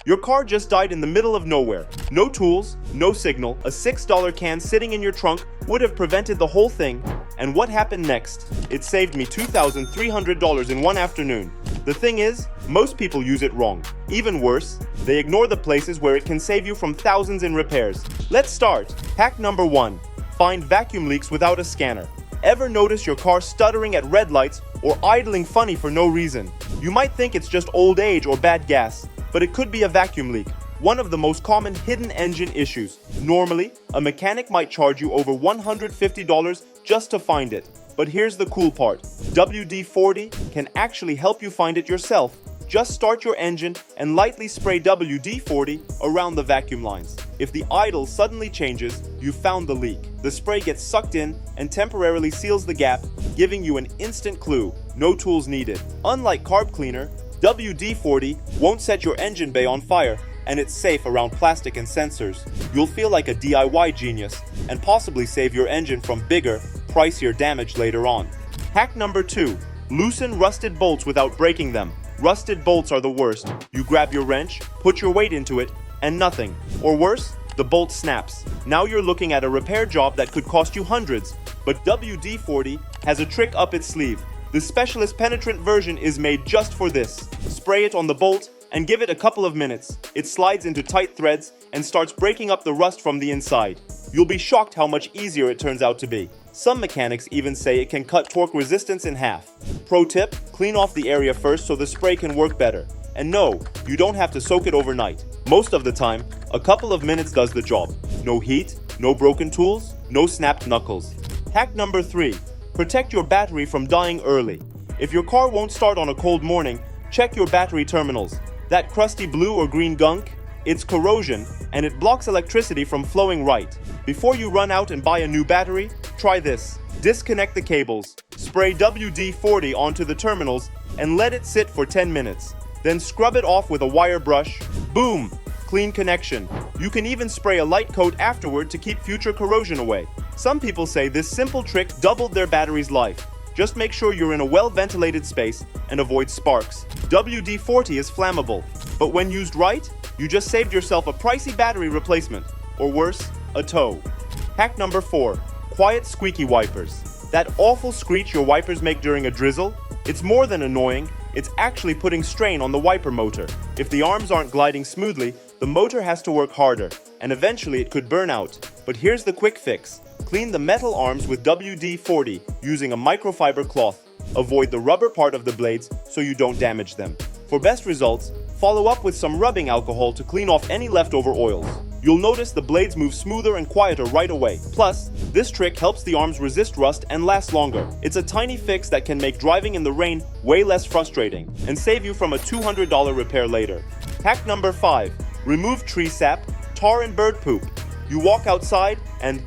Your car just died in the middle of nowhere. No tools, no signal, a $6 can sitting in your trunk would have prevented the whole thing. And what happened next? It saved me $2,300 in one afternoon. The thing is, most people use it wrong. Even worse, they ignore the places where it can save you from thousands in repairs. Let's start. Hack number 1. Find vacuum leaks without a scanner. Ever notice your car stuttering at red lights or idling funny for no reason? You might think it's just old age or bad gas, but it could be a vacuum leak, one of the most common hidden engine issues. Normally, a mechanic might charge you over $150 just to find it. But here's the cool part. WD-40 can actually help you find it yourself. Just start your engine and lightly spray WD-40 around the vacuum lines. If the idle suddenly changes, you found the leak. The spray gets sucked in and temporarily seals the gap, giving you an instant clue. No tools needed. Unlike carb cleaner, WD-40 won't set your engine bay on fire, and it's safe around plastic and sensors. You'll feel like a DIY genius and possibly save your engine from bigger, pricier damage later on. Hack number 2. Loosen rusted bolts without breaking them. Rusted bolts are the worst. You grab your wrench, put your weight into it, and nothing. Or worse, the bolt snaps. Now you're looking at a repair job that could cost you hundreds. But WD-40 has a trick up its sleeve. The specialist penetrant version is made just for this. Spray it on the bolt and give it a couple of minutes. It slides into tight threads and starts breaking up the rust from the inside. You'll be shocked how much easier it turns out to be. Some mechanics even say it can cut torque resistance in half. Pro tip, clean off the area first so the spray can work better. And no, you don't have to soak it overnight. Most of the time, a couple of minutes does the job. No heat, no broken tools, no snapped knuckles. Hack number 3. Protect your battery from dying early. If your car won't start on a cold morning, check your battery terminals. That crusty blue or green gunk? It's corrosion, and it blocks electricity from flowing right. Before you run out and buy a new battery, try this. Disconnect the cables, spray WD-40 onto the terminals, and let it sit for 10 minutes. Then scrub it off with a wire brush. Boom! Clean connection. You can even spray a light coat afterward to keep future corrosion away. Some people say this simple trick doubled their battery's life. Just make sure you're in a well-ventilated space and avoid sparks. WD-40 is flammable, but when used right, you just saved yourself a pricey battery replacement, or worse, a tow. Hack number 4. Quiet squeaky wipers. That awful screech your wipers make during a drizzle? It's more than annoying, it's actually putting strain on the wiper motor. If the arms aren't gliding smoothly, the motor has to work harder, and eventually it could burn out. But here's the quick fix. Clean the metal arms with WD-40 using a microfiber cloth. Avoid the rubber part of the blades so you don't damage them. For best results, follow up with some rubbing alcohol to clean off any leftover oils. You'll notice the blades move smoother and quieter right away. Plus, this trick helps the arms resist rust and last longer. It's a tiny fix that can make driving in the rain way less frustrating and save you from a $200 repair later. Hack number 5. Remove tree sap, tar and bird poop. You walk outside and,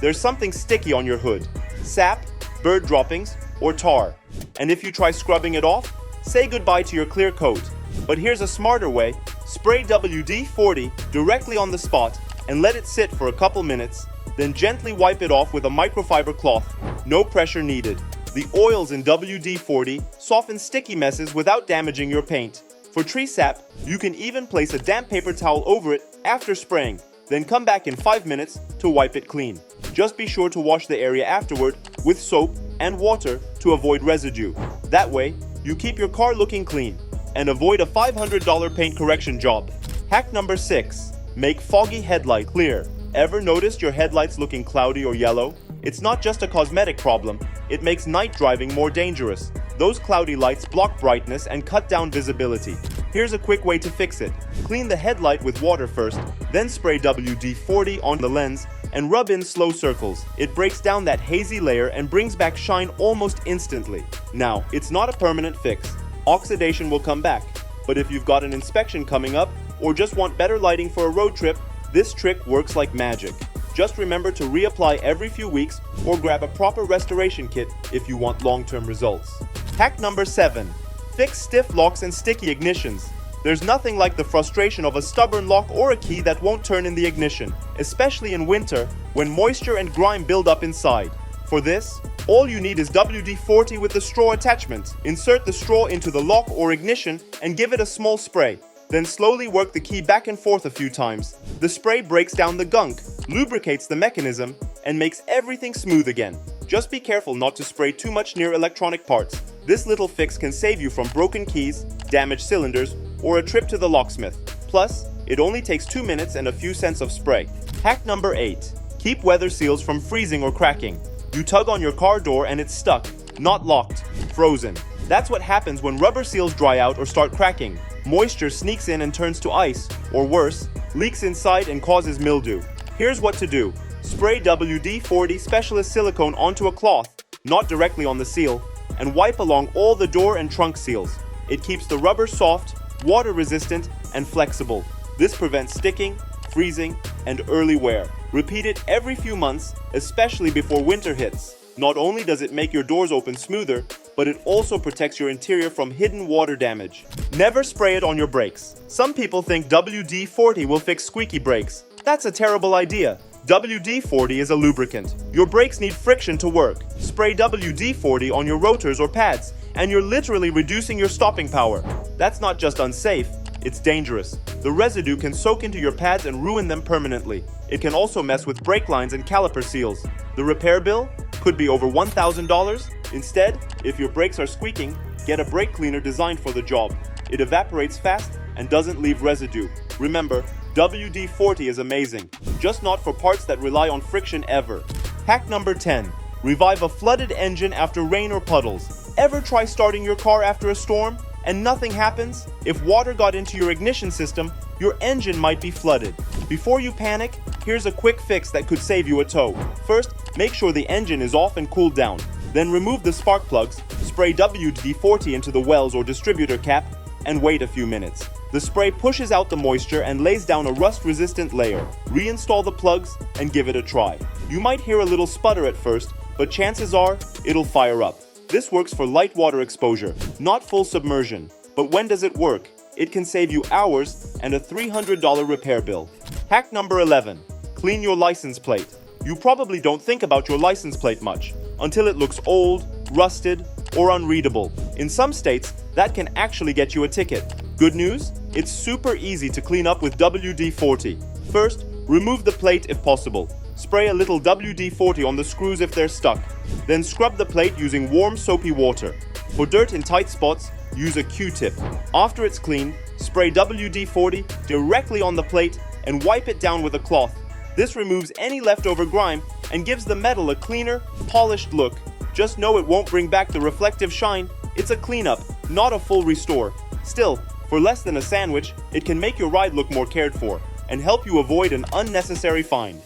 there's something sticky on your hood. Sap, bird droppings, or tar. And if you try scrubbing it off, say goodbye to your clear coat. But here's a smarter way. Spray WD-40 directly on the spot and let it sit for a couple minutes, then gently wipe it off with a microfiber cloth. No pressure needed. The oils in WD-40 soften sticky messes without damaging your paint. For tree sap, you can even place a damp paper towel over it after spraying, then come back in 5 minutes to wipe it clean. Just be sure to wash the area afterward with soap and water to avoid residue. That way, you keep your car looking clean and avoid a $500 paint correction job. Hack number 6. Make foggy headlight clear. Ever noticed your headlights looking cloudy or yellow? It's not just a cosmetic problem, it makes night driving more dangerous. Those cloudy lights block brightness and cut down visibility. Here's a quick way to fix it. Clean the headlight with water first, then spray WD-40 on the lens and rub in slow circles. It breaks down that hazy layer and brings back shine almost instantly. Now, it's not a permanent fix. Oxidation will come back, but if you've got an inspection coming up or just want better lighting for a road trip, this trick works like magic. Just remember to reapply every few weeks or grab a proper restoration kit if you want long-term results. Hack number 7. Fix stiff locks and sticky ignitions. There's nothing like the frustration of a stubborn lock or a key that won't turn in the ignition, especially in winter when moisture and grime build up inside. For this, all you need is WD-40 with the straw attachment. Insert the straw into the lock or ignition and give it a small spray. Then slowly work the key back and forth a few times. The spray breaks down the gunk, lubricates the mechanism, and makes everything smooth again. Just be careful not to spray too much near electronic parts. This little fix can save you from broken keys, damaged cylinders, or a trip to the locksmith. Plus, it only takes 2 minutes and a few cents of spray. Hack number 8. Keep weather seals from freezing or cracking. You tug on your car door and it's stuck, not locked, frozen. That's what happens when rubber seals dry out or start cracking. Moisture sneaks in and turns to ice, or worse, leaks inside and causes mildew. Here's what to do. Spray WD-40 Specialist Silicone onto a cloth, not directly on the seal, and wipe along all the door and trunk seals. It keeps the rubber soft, water-resistant, and flexible. This prevents sticking, freezing, and early wear. Repeat it every few months, especially before winter hits. Not only does it make your doors open smoother, but it also protects your interior from hidden water damage. Never spray it on your brakes. Some people think WD-40 will fix squeaky brakes. That's a terrible idea. WD-40 is a lubricant. Your brakes need friction to work. Spray WD-40 on your rotors or pads, and you're literally reducing your stopping power. That's not just unsafe, it's dangerous. The residue can soak into your pads and ruin them permanently. It can also mess with brake lines and caliper seals. The repair bill could be over $1,000. Instead, if your brakes are squeaking, get a brake cleaner designed for the job. It evaporates fast and doesn't leave residue. Remember, WD-40 is amazing, just not for parts that rely on friction ever. Hack number 10. Revive a flooded engine after rain or puddles. Ever try starting your car after a storm and nothing happens? If water got into your ignition system, your engine might be flooded. Before you panic, here's a quick fix that could save you a tow. First, make sure the engine is off and cooled down. Then remove the spark plugs, spray WD-40 into the wells or distributor cap, and wait a few minutes. The spray pushes out the moisture and lays down a rust-resistant layer. Reinstall the plugs and give it a try. You might hear a little sputter at first, but chances are it'll fire up. This works for light water exposure, not full submersion. But when does it work? It can save you hours and a $300 repair bill. Hack number 11. Clean your license plate. You probably don't think about your license plate much until it looks old, rusted, or unreadable. In some states, that can actually get you a ticket. Good news? It's super easy to clean up with WD-40. First, remove the plate if possible. Spray a little WD-40 on the screws if they're stuck. Then scrub the plate using warm soapy water. For dirt in tight spots, use a Q-tip. After it's clean, spray WD-40 directly on the plate and wipe it down with a cloth. This removes any leftover grime and gives the metal a cleaner, polished look. Just know it won't bring back the reflective shine. It's a cleanup, not a full restore. Still, for less than a sandwich, it can make your ride look more cared for and help you avoid an unnecessary fine.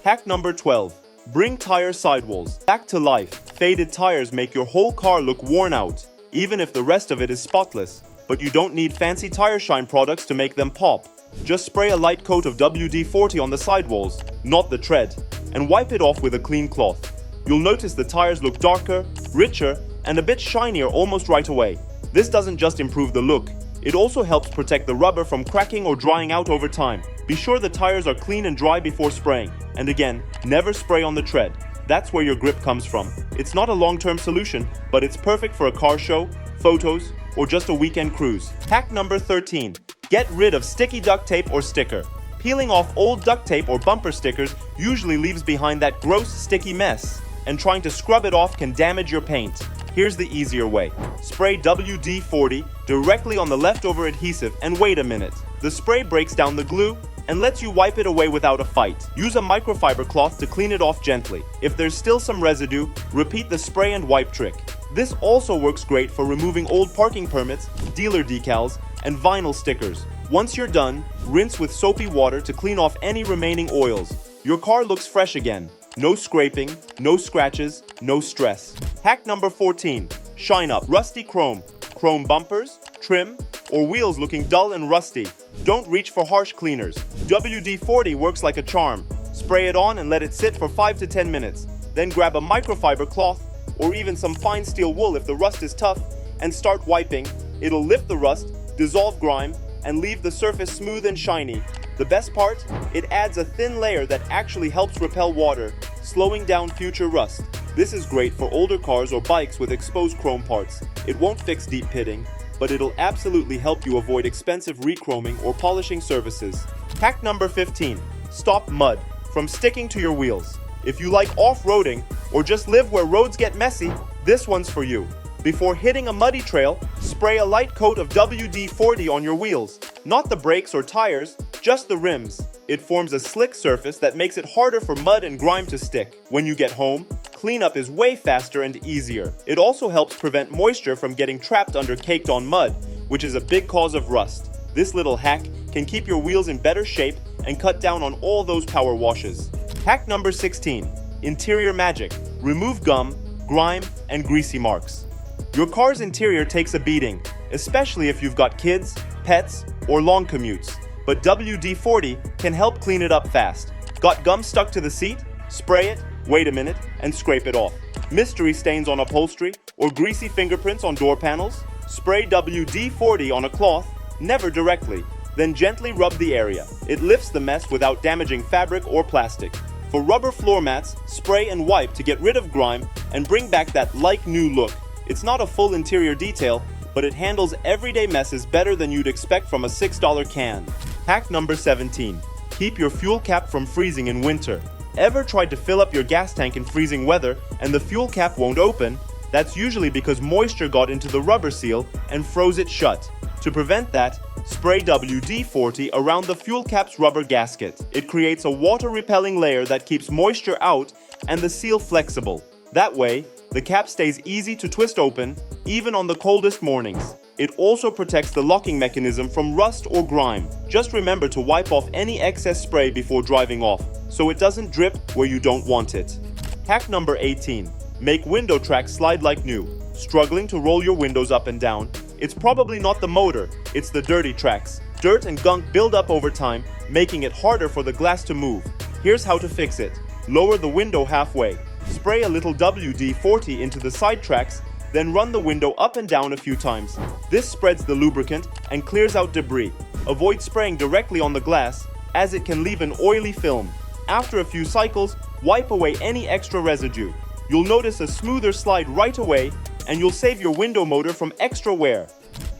Hack number 12. Bring tire sidewalls back to life. Faded tires make your whole car look worn out, even if the rest of it is spotless. But you don't need fancy tire shine products to make them pop. Just spray a light coat of WD-40 on the sidewalls, not the tread, and wipe it off with a clean cloth. You'll notice the tires look darker, richer, and a bit shinier almost right away. This doesn't just improve the look, it also helps protect the rubber from cracking or drying out over time. Be sure the tires are clean and dry before spraying. And again, never spray on the tread. That's where your grip comes from. It's not a long-term solution, but it's perfect for a car show, photos, or just a weekend cruise. Hack number 13. Get rid of sticky duct tape or sticker. Peeling off old duct tape or bumper stickers usually leaves behind that gross, sticky mess, and trying to scrub it off can damage your paint. Here's the easier way. Spray WD-40 directly on the leftover adhesive and wait a minute. The spray breaks down the glue and lets you wipe it away without a fight. Use a microfiber cloth to clean it off gently. If there's still some residue, repeat the spray and wipe trick. This also works great for removing old parking permits, dealer decals, and vinyl stickers. Once you're done, rinse with soapy water to clean off any remaining oils. Your car looks fresh again. No scraping, no scratches, no stress. Hack number 14. Shine up rusty chrome. Chrome bumpers, trim, or wheels looking dull and rusty. Don't reach for harsh cleaners. WD-40 works like a charm. Spray it on and let it sit for 5 to 10 minutes. Then grab a microfiber cloth or even some fine steel wool if the rust is tough and start wiping. It'll lift the rust, dissolve grime, and leave the surface smooth and shiny. The best part? It adds a thin layer that actually helps repel water, slowing down future rust. This is great for older cars or bikes with exposed chrome parts. It won't fix deep pitting, but it'll absolutely help you avoid expensive rechroming or polishing services. Hack number 15. Stop mud from sticking to your wheels. If you like off-roading or just live where roads get messy, this one's for you. Before hitting a muddy trail, spray a light coat of WD-40 on your wheels. Not the brakes or tires, just the rims. It forms a slick surface that makes it harder for mud and grime to stick. When you get home, cleanup is way faster and easier. It also helps prevent moisture from getting trapped under caked-on mud, which is a big cause of rust. This little hack can keep your wheels in better shape and cut down on all those power washes. Hack number 16. Interior magic. Remove gum, grime, and greasy marks. Your car's interior takes a beating, especially if you've got kids, pets, or long commutes. But WD-40 can help clean it up fast. Got gum stuck to the seat? Spray it, wait a minute, and scrape it off. Mystery stains on upholstery or greasy fingerprints on door panels? Spray WD-40 on a cloth, never directly, then gently rub the area. It lifts the mess without damaging fabric or plastic. For rubber floor mats, spray and wipe to get rid of grime and bring back that like-new look. It's not a full interior detail, but it handles everyday messes better than you'd expect from a $6 can. Hack number 17. Keep your fuel cap from freezing in winter. Ever tried to fill up your gas tank in freezing weather and the fuel cap won't open? That's usually because moisture got into the rubber seal and froze it shut. To prevent that, spray WD-40 around the fuel cap's rubber gasket. It creates a water-repelling layer that keeps moisture out and the seal flexible. That way, the cap stays easy to twist open, even on the coldest mornings. It also protects the locking mechanism from rust or grime. Just remember to wipe off any excess spray before driving off, so it doesn't drip where you don't want it. Hack number 18. Make window tracks slide like new. Struggling to roll your windows up and down? It's probably not the motor, it's the dirty tracks. Dirt and gunk build up over time, making it harder for the glass to move. Here's how to fix it. Lower the window halfway. Spray a little WD-40 into the side tracks, then run the window up and down a few times. This spreads the lubricant and clears out debris. Avoid spraying directly on the glass, as it can leave an oily film. After a few cycles, wipe away any extra residue. You'll notice a smoother slide right away, and you'll save your window motor from extra wear.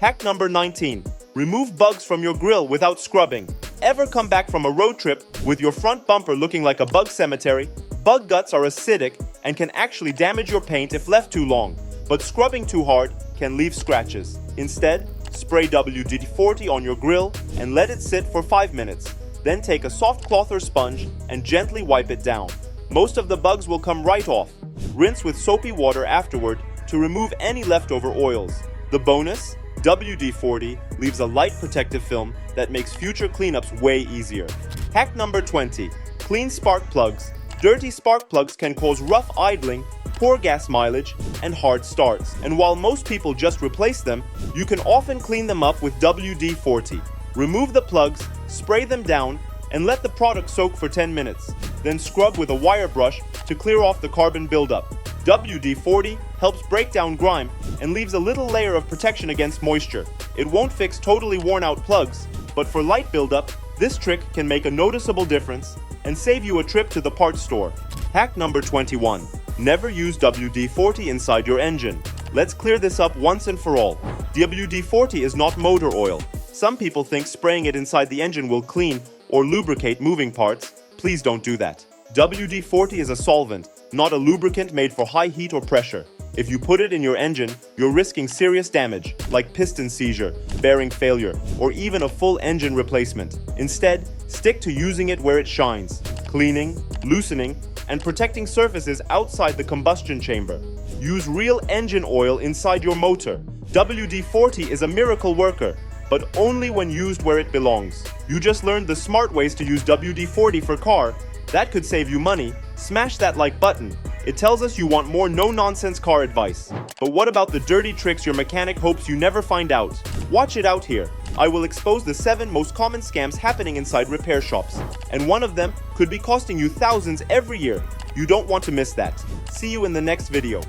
Hack number 19. Remove bugs from your grille without scrubbing. Ever come back from a road trip with your front bumper looking like a bug cemetery? Bug guts are acidic and can actually damage your paint if left too long, but scrubbing too hard can leave scratches. Instead, spray WD-40 on your grille and let it sit for 5 minutes. Then take a soft cloth or sponge and gently wipe it down. Most of the bugs will come right off. Rinse with soapy water afterward to remove any leftover oils. The bonus? WD-40 leaves a light protective film that makes future cleanups way easier. Hack number 20. Clean spark plugs. Dirty spark plugs can cause rough idling, poor gas mileage, and hard starts. And while most people just replace them, you can often clean them up with WD-40. Remove the plugs, spray them down, and let the product soak for 10 minutes. Then scrub with a wire brush to clear off the carbon buildup. WD-40 helps break down grime and leaves a little layer of protection against moisture. It won't fix totally worn out plugs, but for light buildup, this trick can make a noticeable difference and save you a trip to the parts store. Hack number 21. Never use WD-40 inside your engine. Let's clear this up once and for all. WD-40 is not motor oil. Some people think spraying it inside the engine will clean or lubricate moving parts. Please don't do that. WD-40 is a solvent, not a lubricant made for high heat or pressure. If you put it in your engine, you're risking serious damage, like piston seizure, bearing failure, or even a full engine replacement. Instead, stick to using it where it shines, cleaning, loosening, and protecting surfaces outside the combustion chamber. Use real engine oil inside your motor. WD-40 is a miracle worker, but only when used where it belongs. You just learned the smart ways to use WD-40 for car. That could save you money. Smash that like button. It tells us you want more no-nonsense car advice. But what about the dirty tricks your mechanic hopes you never find out? Watch it out here. I will expose the 7 most common scams happening inside repair shops. And one of them could be costing you thousands every year. You don't want to miss that. See you in the next video.